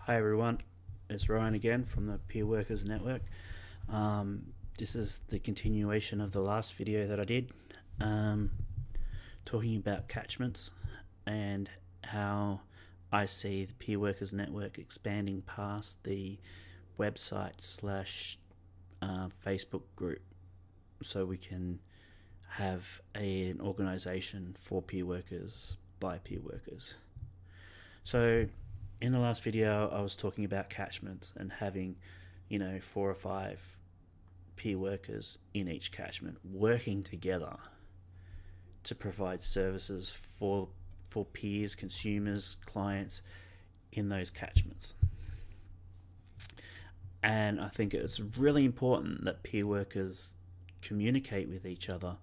Hi everyone, it's Ryan again from the Peer Workers Network. This is the continuation of the last video that I did, um, talking about catchments and how I see the Peer Workers Network expanding past the website slash Facebook group, so we can have an organization for peer workers by peer workers. So in the last video, I was talking about catchments and having, 4 or 5 peer workers in each catchment working together to provide services for peers, consumers, clients in those catchments. And I think it's really important that peer workers communicate with each other,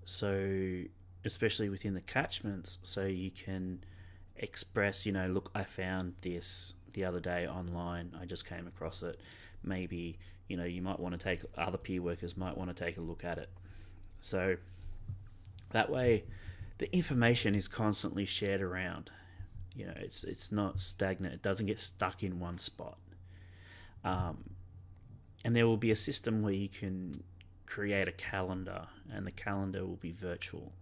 so especially within the catchments, so you can express, look, I found this the other day online, I just came across it. Maybe, you might want to take, other peer workers might want to take a look at it. So that way, the information is constantly shared around. It's not stagnant, it doesn't get stuck in one spot. And there will be a system where you can create a calendar, and the calendar will be virtual.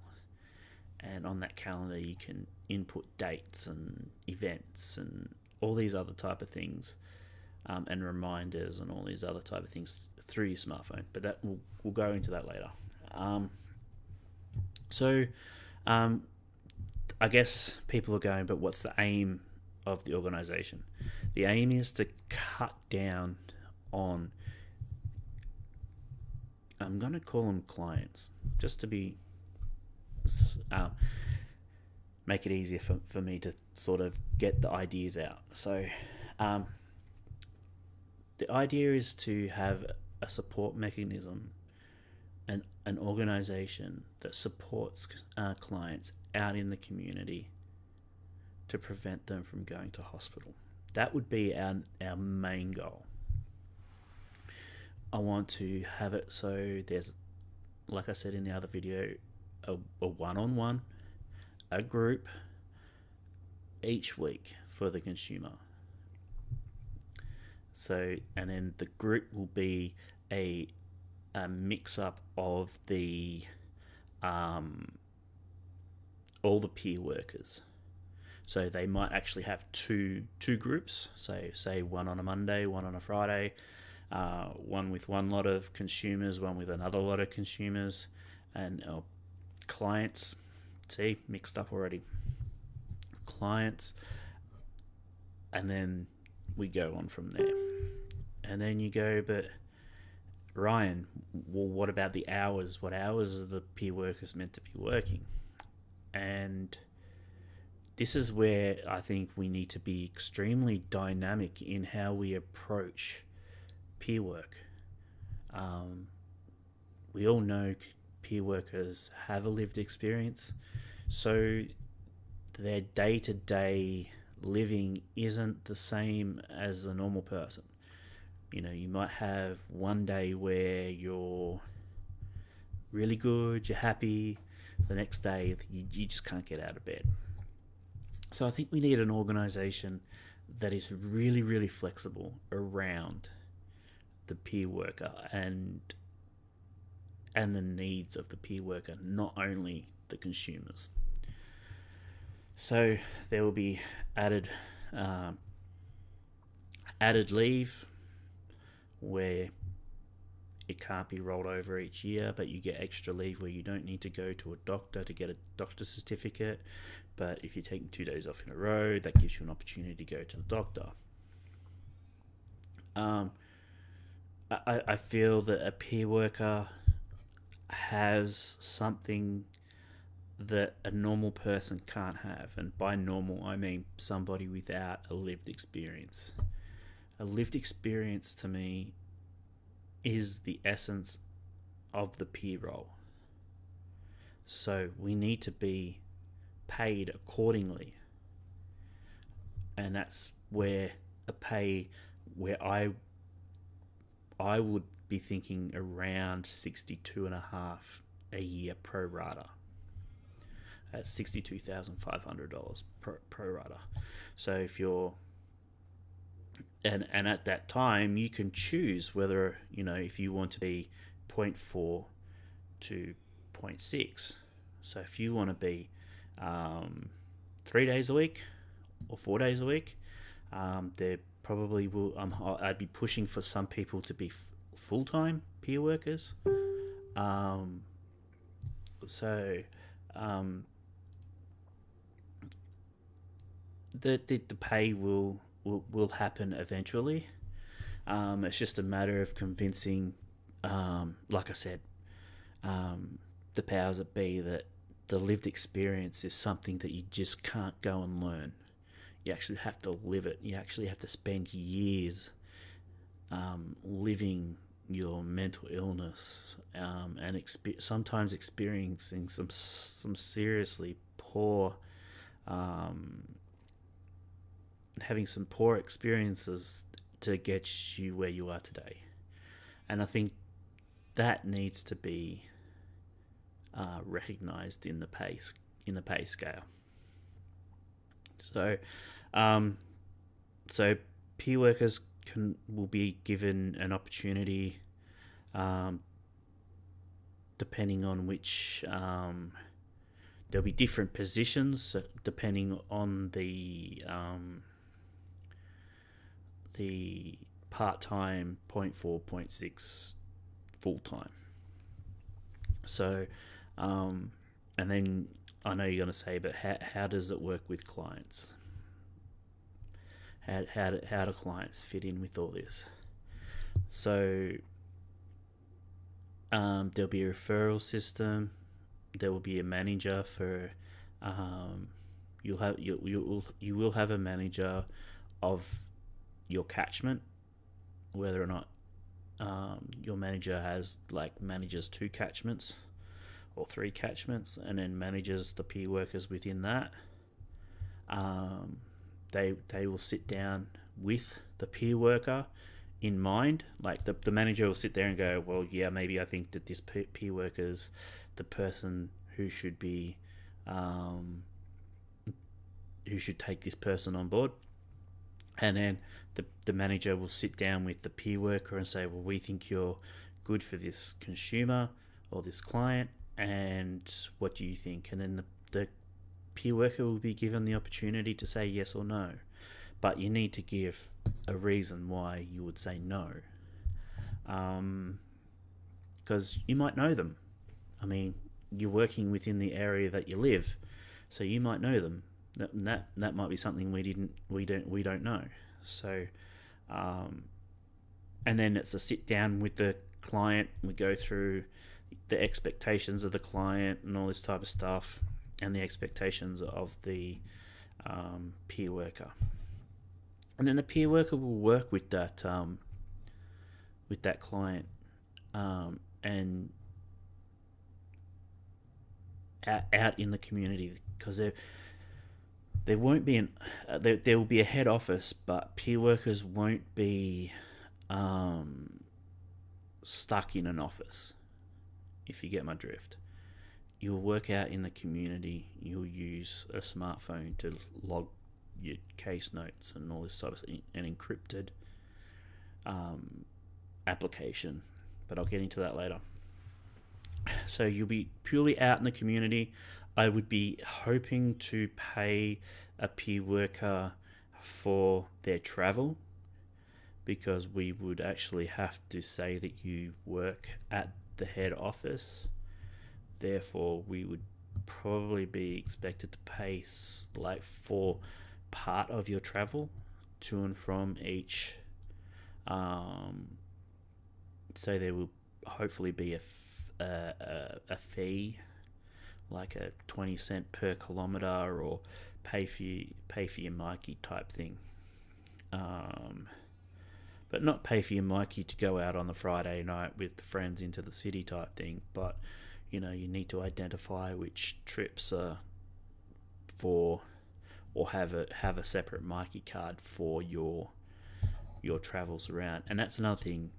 And on that calendar, you can input dates and events and all these other type of things, and reminders and all these other type of things through your smartphone. But that we'll go into that later. So I guess people are going, but what's the aim of the organization? The aim is to cut down on, I'm going to call them clients, just to be make it easier for me to sort of get the ideas out. So the idea is to have a support mechanism and an organization that supports clients out in the community to prevent them from going to hospital. That would be our main goal. I want to have it so there's, like I said in the other video, a one-on-one, a group each week for the consumer. So, and then the group will be a mix-up of the all the peer workers. So they might actually have two groups. So say one on a Monday, one on a Friday, one with one lot of consumers, one with another lot of consumers, and clients. See, mixed up already. Clients, and then we go on from there. And then you go, but Ryan, well, what about the hours? What hours are the peer workers meant to be working? And this is where I think we need to be extremely dynamic in how we approach peer work. We all know peer workers have a lived experience, so their day-to-day living isn't the same as a normal person. You might have one day where you're really good, you're happy, the next day you just can't get out of bed. So I think we need an organization that is really, really flexible around the peer worker and the needs of the peer worker, not only the consumers. So there will be added leave, where it can't be rolled over each year, but you get extra leave where you don't need to go to a doctor to get a doctor's certificate. But if you're taking 2 days off in a row, that gives you an opportunity to go to the doctor. I feel that a peer worker has something that a normal person can't have. And by normal, I mean somebody without a lived experience. A lived experience to me is the essence of the peer role. So we need to be paid accordingly. And that's where I would be thinking around 62.5 a year pro rata. At $62,500 pro rata. So if you're and at that time you can choose whether, if you want to be zero point 0.4 to 0.6. So if you want to be 3 days a week or 4 days a week, there probably will. I'd be pushing for some people to be full-time peer workers. So the pay will happen eventually. It's just a matter of convincing, like I said, the powers that be, that the lived experience is something that you just can't go and learn. You actually have to live it. You actually have to spend years living your mental illness, and sometimes experiencing some seriously poor, having some poor experiences to get you where you are today. And I think that needs to be recognised in the pay scale. So, peer workers will be given an opportunity, depending on which. There'll be different positions depending on the part-time, 0.4, 0.6, full-time. So, and then I know you're going to say, but how does it work with clients? How do clients fit in with all this? So, there'll be a referral system. There will be a manager for. You will have a manager of your catchment, whether or not your manager manages 2 catchments or 3 catchments, and then manages the peer workers within that. They will sit down with the peer worker in mind. Like the manager will sit there and go, well, yeah, maybe I think that this peer worker's the person who should be, who should take this person on board. And then the manager will sit down with the peer worker and say, well, we think you're good for this consumer or this client, and what do you think? And then the peer worker will be given the opportunity to say yes or no. But you need to give a reason why you would say no. Because you might know them. I mean, you're working within the area that you live, so you might know them. That might be something we don't know. So, and then it's a sit down with the client. We go through the expectations of the client and all this type of stuff, and the expectations of the peer worker. And then the peer worker will work with that client, and out in the community, because there won't be there will be a head office, but peer workers won't be stuck in an office, if you get my drift. You'll work out in the community. You'll use a smartphone to log your case notes and all this sort of thing, an encrypted application, but I'll get into that later. So you'll be purely out in the community. I would be hoping to pay a peer worker for their travel, because we would actually have to say that you work at the head office. Therefore, we would probably be expected to pay for part of your travel to and from each. So there will hopefully be a fee, like a 20 cent per kilometre, or pay for your Mikey type thing. But not pay for your Mikey to go out on the Friday night with friends into the city type thing. But you need to identify which trips are for, or have a separate Mikey card for your travels around. And that's another thing.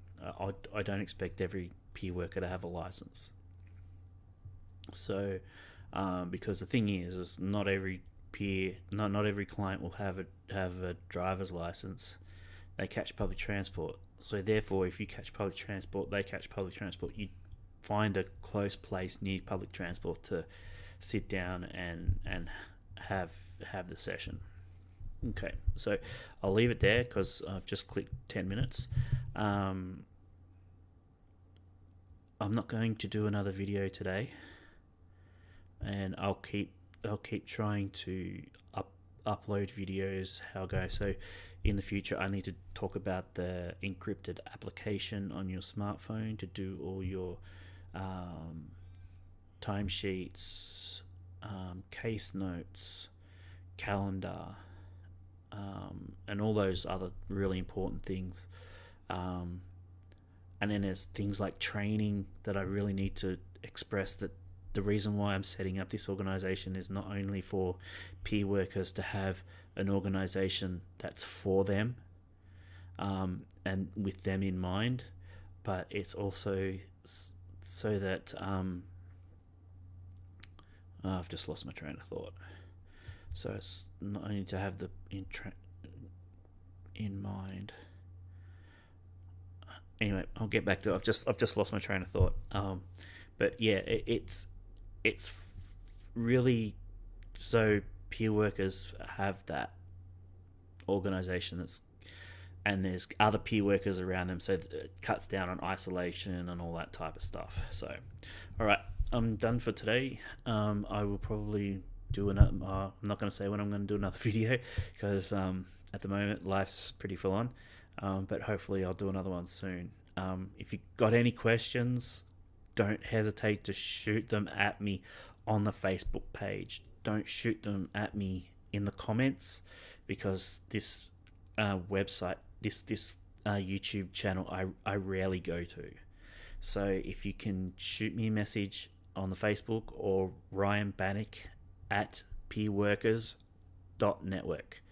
I don't expect every peer worker to have a license. So, because the thing is not every client will have a driver's license. they catch public transport. So therefore, if you catch public transport, they catch public transport. You find a close place near public transport to sit down and have the session. Okay, so I'll leave it there because I've just clicked 10 minutes. I'm not going to do another video today, and I'll keep trying to upload videos how I go. So in the future, I need to talk about the encrypted application on your smartphone to do all your timesheets, case notes, calendar, and all those other really important things. And then there's things like training that I really need to express, that the reason why I'm setting up this organization is not only for peer workers to have an organization that's for them, and with them in mind, but it's also so that I've just lost my train of thought. So it's not only to have the in mind. Anyway, I'll get back to it. I've just lost my train of thought. But yeah, it's really so peer workers have that organization and there's other peer workers around them, so it cuts down on isolation and all that type of stuff. So, all right, I'm done for today. I will probably do another. I'm not going to say when I'm going to do another video because at the moment life's pretty full on. But hopefully I'll do another one soon. If you got any questions, don't hesitate to shoot them at me on the Facebook page. Don't shoot them at me in the comments, because this website, this YouTube channel, I rarely go to. So if you can shoot me a message on the Facebook or Ryan Bannock at peerworkers.network,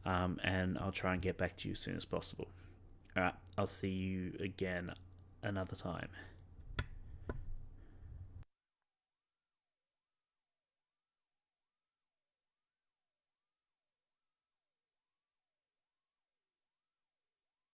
and I'll try and get back to you as soon as possible. All right, I'll see you again another time.